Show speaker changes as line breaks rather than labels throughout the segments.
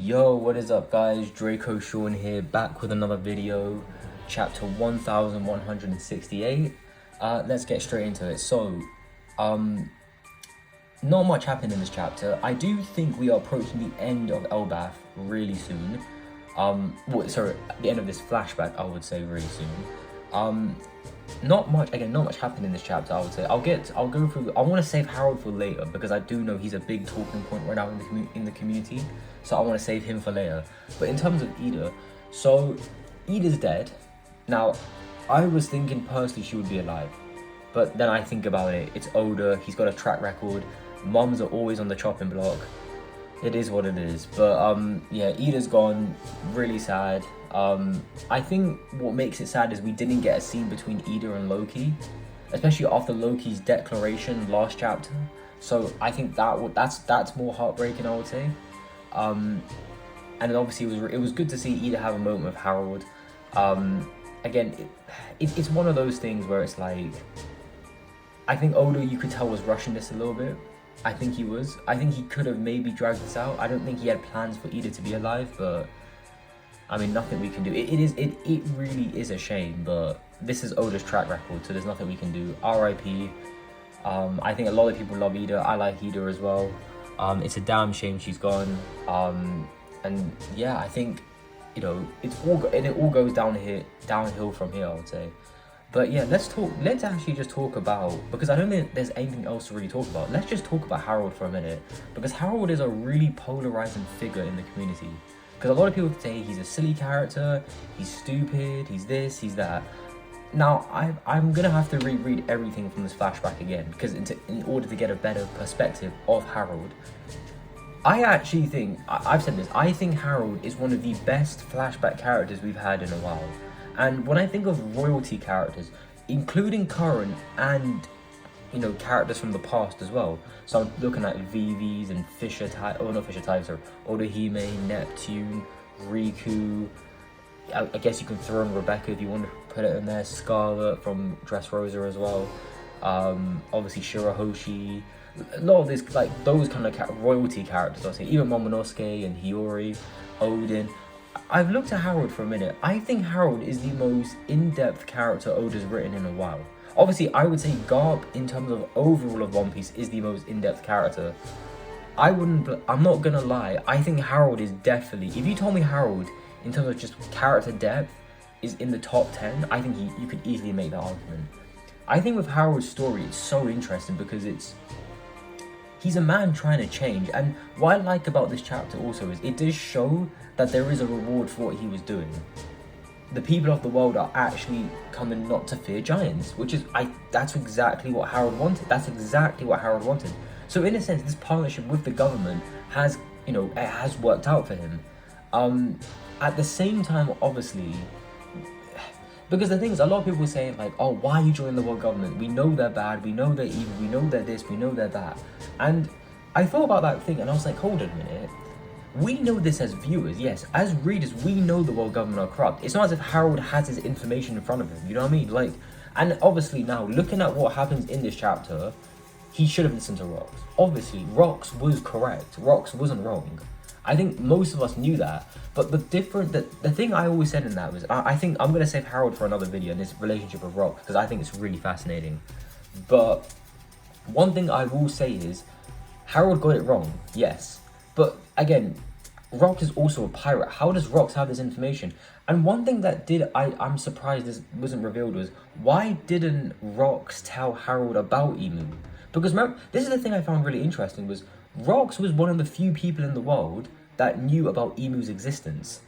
Yo, what is up guys? Draco Sean here, back with another video, chapter 1168. Let's get straight into it. So, not much happened in this chapter. I do think we are approaching the end of Elbaf really soon. The end of this flashback, I would say, really soon. Not much happened in this chapter, I would say. I'll go through. I want to save Harold for later because I do know he's a big talking point right now in the community, so I want to save him for later. But in terms of Ida, so Ida's dead. Now, I was thinking personally she would be alive, but then I think about it. It's Oda. He's got a track record. Mums are always on the chopping block. It is what it is. But yeah, Ida's gone. Really sad. I think what makes it sad is we didn't get a scene between Ida and Loki, especially after Loki's declaration last chapter. So I think that's more heartbreaking, I would say. And then obviously it was good to see Ida have a moment with Harold. Again, it's one of those things where it's like, I think Oda, you could tell, was rushing this a little bit. I think he was. I think he could have maybe dragged this out. I don't think he had plans for Ida to be alive, but I mean, nothing we can do. It really is a shame, but this is Oda's track record, so there's nothing we can do. R.I.P. I think a lot of people love Ida. I like Ida as well. It's a damn shame she's gone. And yeah, I think, you know, it all goes downhill from here, I would say. But yeah, let's actually just talk about, because I don't think there's anything else to really talk about. Let's just talk about Harold for a minute, because Harold is a really polarizing figure in the community. Because a lot of people say he's a silly character, he's stupid, he's this, he's that. Now, I'm going to have to reread everything from this flashback again, because in order to get a better perspective of Harold. I actually think, I've said this, I think Harold is one of the best flashback characters we've had in a while. And when I think of royalty characters, including current and, you know, characters from the past as well. So I'm looking at Vivi's and Fisher type, oh not Fisher types, or Odohime, Neptune, Riku. I guess you can throw in Rebecca if you want to put it in there. Scarlet from Dressrosa as well. Obviously Shirahoshi. A lot of this, like those kind of royalty characters, I'll say. Even Momonosuke and Hiyori, Odin. I've looked at Harold for a minute. I think Harold is the most in-depth character Oda's written in a while. Obviously, I would say Garp, in terms of overall of One Piece, is the most in-depth character. I'm not gonna lie, I think Harold is definitely, if you told me Harold, in terms of just character depth, is in the top 10, I think you could easily make that argument. I think with Harold's story, it's so interesting because he's a man trying to change, and what I like about this chapter also is it does show that there is a reward for what he was doing. The people of the world are actually coming not to fear giants, which is, that's exactly what Harold wanted. That's exactly what Harold wanted. So in a sense, this partnership with the government has, you know, it has worked out for him. At the same time, obviously, because the thing is, a lot of people say like, oh, why are you joining the world government? We know they're bad, we know they're evil, we know they're this, we know they're that. And I thought about that thing and I was like, hold on a minute. We know this as viewers, yes. As readers, we know the world government are corrupt. It's not as if Harold has his information in front of him, you know what I mean? Like, and obviously now, looking at what happens in this chapter, he should have listened to Rox. Obviously, Rox was correct. Rox wasn't wrong. I think most of us knew that. But the thing I always said in that was, I think I'm going to save Harold for another video and his relationship with Rox, because I think it's really fascinating. But one thing I will say is, Harold got it wrong, yes. But again, Rox is also a pirate. How does Rox have this information? And one thing that I'm surprised this wasn't revealed was, why didn't Rox tell Harold about Emu? Because remember, this is the thing I found really interesting, was Rox was one of the few people in the world that knew about Emu's existence.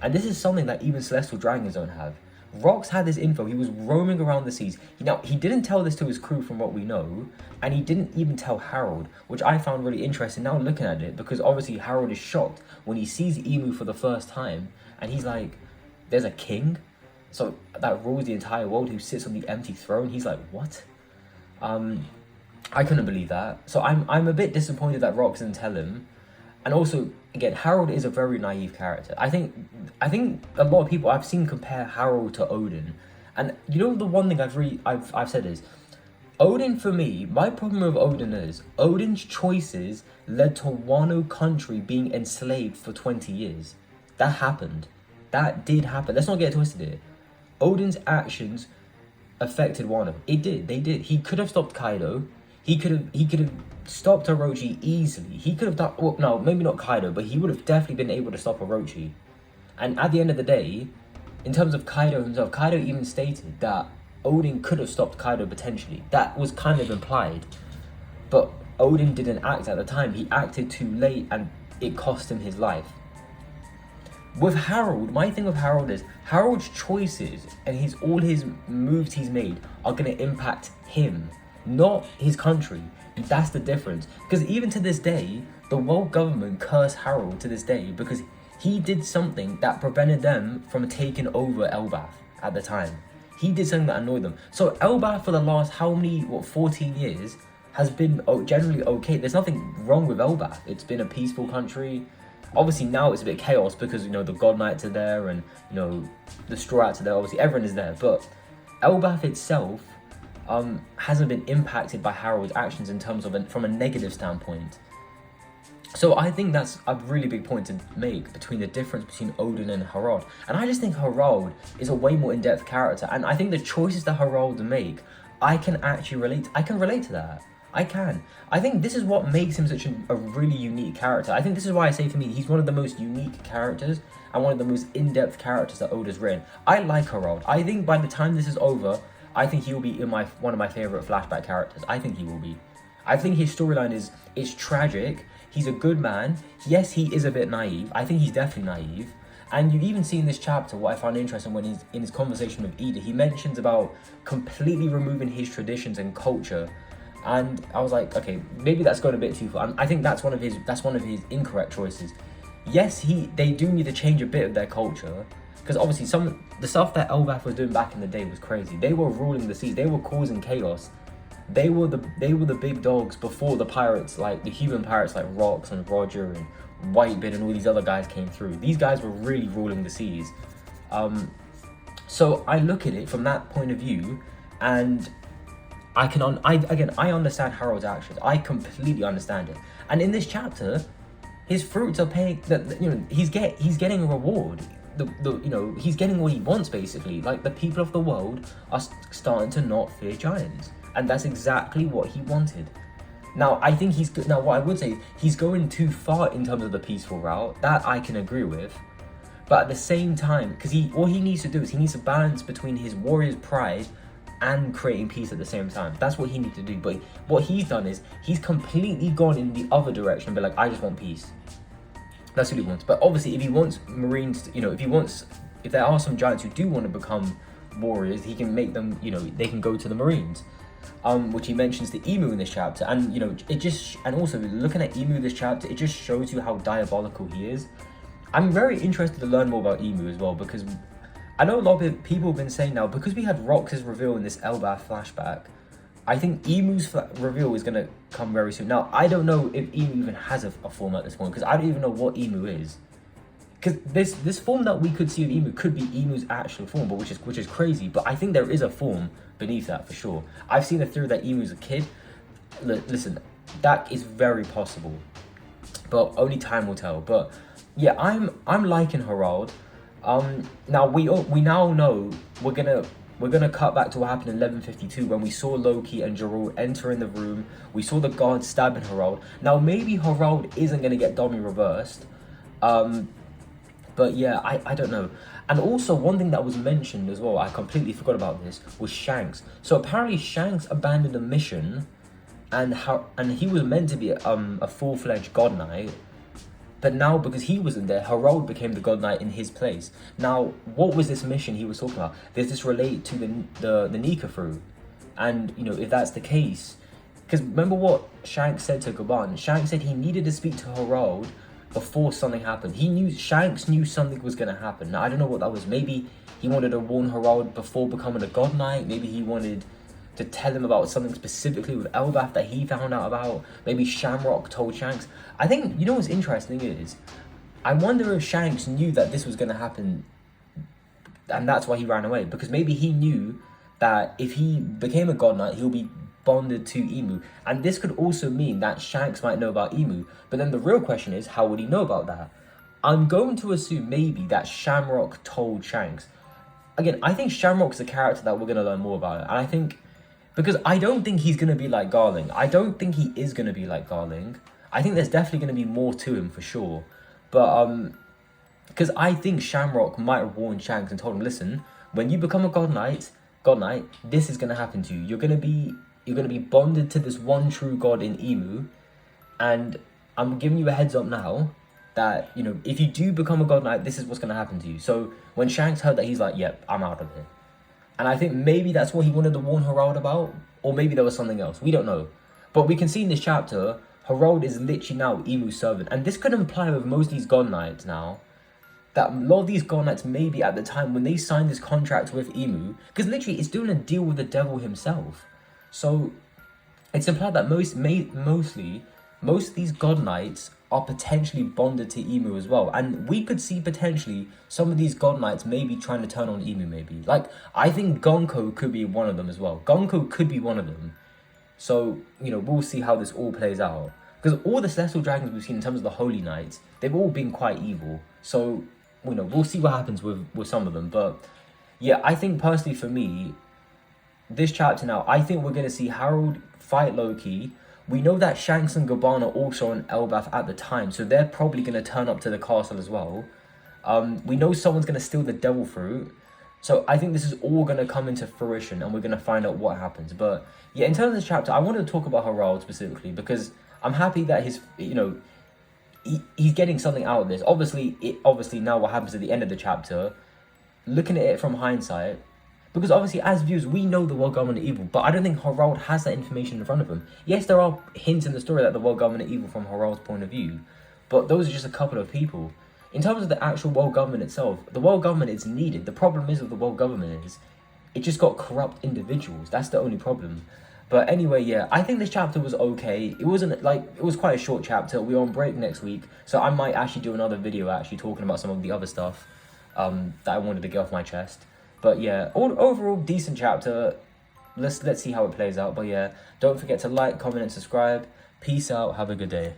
And this is something that even Celestial Dragons don't have. Rox had this info. He was roaming around the seas. Now, he didn't tell this to his crew from what we know, and he didn't even tell Harold, which I found really interesting now looking at it, because obviously Harold is shocked when he sees Emu for the first time, and he's like, there's a king? So that rules the entire world, who sits on the empty throne? He's like, what? I couldn't believe that. So I'm a bit disappointed that Rox didn't tell him. And also, again, Harold is a very naive character. I think a lot of people I've seen compare Harold to Odin. And you know, the one thing I've said is, Odin, for me, my problem with Odin is Odin's choices led to Wano country being enslaved for 20 years. That happened. That did happen. Let's not get twisted here. Odin's actions affected Wano. It did. They did. He could have stopped Kaido. He could have stopped Orochi easily. He could have done, well, no, maybe not Kaido, but he would have definitely been able to stop Orochi. And at the end of the day, in terms of Kaido himself, Kaido even stated that Odin could have stopped Kaido potentially. That was kind of implied. But Odin didn't act at the time. He acted too late and it cost him his life. With Harold, my thing with Harold is Harold's choices and all his moves he's made are going to impact him, not his country. And that's the difference. Because even to this day, the world government curse Harold to this day because he did something that prevented them from taking over Elbaf at the time. He did something that annoyed them. So Elbaf for the last 14 years has been generally okay. There's nothing wrong with Elbaf. It's been a peaceful country. Obviously now it's a bit chaos because, the God Knights are there and, the Straw Hats are there. Obviously everyone is there. But Elbaf itself hasn't been impacted by Harold's actions in terms of from a negative standpoint. So I think that's a really big point to make between the difference between Odin and Harald. And I just think Harald is a way more in-depth character. And I think the choices that Harald make, I can actually relate. I can relate to that. I can. I think this is what makes him such a really unique character. I think this is why I say for me, he's one of the most unique characters and one of the most in-depth characters that Oda's written. I like Harald. I think by the time this is over, I think he will be in one of my favorite flashback characters. I think he will be. I think his storyline is tragic. He's a good man. Yes, he is a bit naive. I think he's definitely naive. And you've even seen this chapter, what I found interesting when he's in his conversation with Ida, he mentions about completely removing his traditions and culture. And I was like, okay, maybe that's going a bit too far. And I think that's one of his incorrect choices. Yes, they do need to change a bit of their culture. Because obviously the stuff that Elbaf was doing back in the day was crazy. They were ruling the seas. They were causing chaos. They were the big dogs before the pirates, like the human pirates like Rox and Roger and Whitebeard and all these other guys came through. These guys were really ruling the seas. So I look at it from that point of view, and I understand Harold's actions. I completely understand it. And in this chapter, his fruits are paying. He's getting a reward. He's getting what he wants basically. Like the people of the world are starting to not fear giants. And that's exactly what he wanted. Now, I think what I would say is he's going too far in terms of the peaceful route. That I can agree with. But at the same time, because all he needs to do is he needs to balance between his warrior's pride and creating peace at the same time. That's what he needs to do. But what he's done is he's completely gone in the other direction and be like, I just want peace. That's what he wants. But obviously, if he wants Marines, if there are some giants who do want to become warriors, he can make them, they can go to the Marines. Which he mentions the Emu in this chapter, and and also looking at Emu in this chapter, it just shows you how diabolical he is. I'm very interested to learn more about Emu as well, because I know a lot of people have been saying now, because we had Rox's reveal in this Elbaf flashback, I think Emu's reveal is going to come very soon. Now, I don't know if Emu even has a form at this point, because I don't even know what Emu is. Because this form that we could see of Emu could be Emu's actual form, but which is crazy. But I think there is a form beneath that for sure. I've seen a theory that Emu's a kid. Listen, that is very possible, but only time will tell. But yeah, I'm liking Harald. Now we now know we're gonna cut back to what happened in 1152 when we saw Loki and Geralt enter in the room. We saw the guards stabbing Harald. Now maybe Harald isn't gonna get Domi reversed. But yeah, I don't know. And also one thing that was mentioned as well, I completely forgot about this, was Shanks. So apparently Shanks abandoned a mission, and he was meant to be a full-fledged God Knight. But now, because he wasn't there, Harald became the God Knight in his place. Now, what was this mission he was talking about? Does this relate to the Nika fruit? And, if that's the case, because remember what Shanks said to Gaban? Shanks said he needed to speak to Harald before something happened. Shanks knew something was going to happen. Now, I don't know what that was. Maybe he wanted to warn Harald before becoming a God Knight. Maybe he wanted to tell him about something specifically with Elbaf that he found out about. Maybe Shamrock told Shanks. I think, what's interesting is, I wonder if Shanks knew that this was going to happen, and that's why he ran away. Because maybe he knew that if he became a God Knight, he'll be bonded to Emu. And this could also mean that Shanks might know about Emu. But then the real question is, how would he know about that? I'm going to assume maybe that Shamrock told Shanks. Again, I think Shamrock's a character that we're going to learn more about. And I think, because I don't think he's going to be like Garling. I don't think he is going to be like Garling. I think there's definitely going to be more to him for sure. But, because I think Shamrock might have warned Shanks and told him, listen, when you become a God Knight, this is going to happen to you. You're going to be bonded to this one true God in Emu. And I'm giving you a heads up now that, you know, if you do become a God Knight, this is what's going to happen to you. So when Shanks heard that, he's like, yep, I'm out of here. And I think maybe that's what he wanted to warn Harold about. Or maybe there was something else. We don't know. But we can see in this chapter, Harold is literally now Emu's servant. And this could imply with most of these God Knights now, that a lot of these God Knights maybe at the time when they signed this contract with Emu, because literally it's doing a deal with the devil himself. So it's implied that most of these God Knights are potentially bonded to Emu as well. And we could see potentially some of these God Knights maybe trying to turn on Emu maybe. Like, I think Gonko could be one of them as well. Gonko could be one of them. So, you know, we'll see how this all plays out. Because all the Celestial Dragons we've seen in terms of the Holy Knights, they've all been quite evil. So, you know, we'll see what happens with some of them. But, yeah, I think personally for me, this chapter now, I think we're going to see Harold fight Loki. We know that Shanks and Gaban are also on Elbaf at the time, so they're probably going to turn up to the castle as well. We know someone's going to steal the Devil Fruit. So I think this is all going to come into fruition, and we're going to find out what happens. But yeah, in terms of this chapter, I wanted to talk about Harold specifically, because I'm happy that he's getting something out of this. Obviously now what happens at the end of the chapter, looking at it from hindsight, because obviously as viewers, we know the world government are evil, but I don't think Harold has that information in front of him. Yes, there are hints in the story that the world government are evil from Harold's point of view, but those are just a couple of people. In terms of the actual world government itself, the world government is needed. The problem is with the world government is, it just got corrupt individuals. That's the only problem. But anyway, yeah, I think this chapter was okay. It was quite a short chapter. We're on break next week, so I might actually do another video actually talking about some of the other stuff that I wanted to get off my chest. But yeah, overall decent chapter. Let's see how it plays out. But yeah, don't forget to like, comment, and subscribe. Peace out. Have a good day.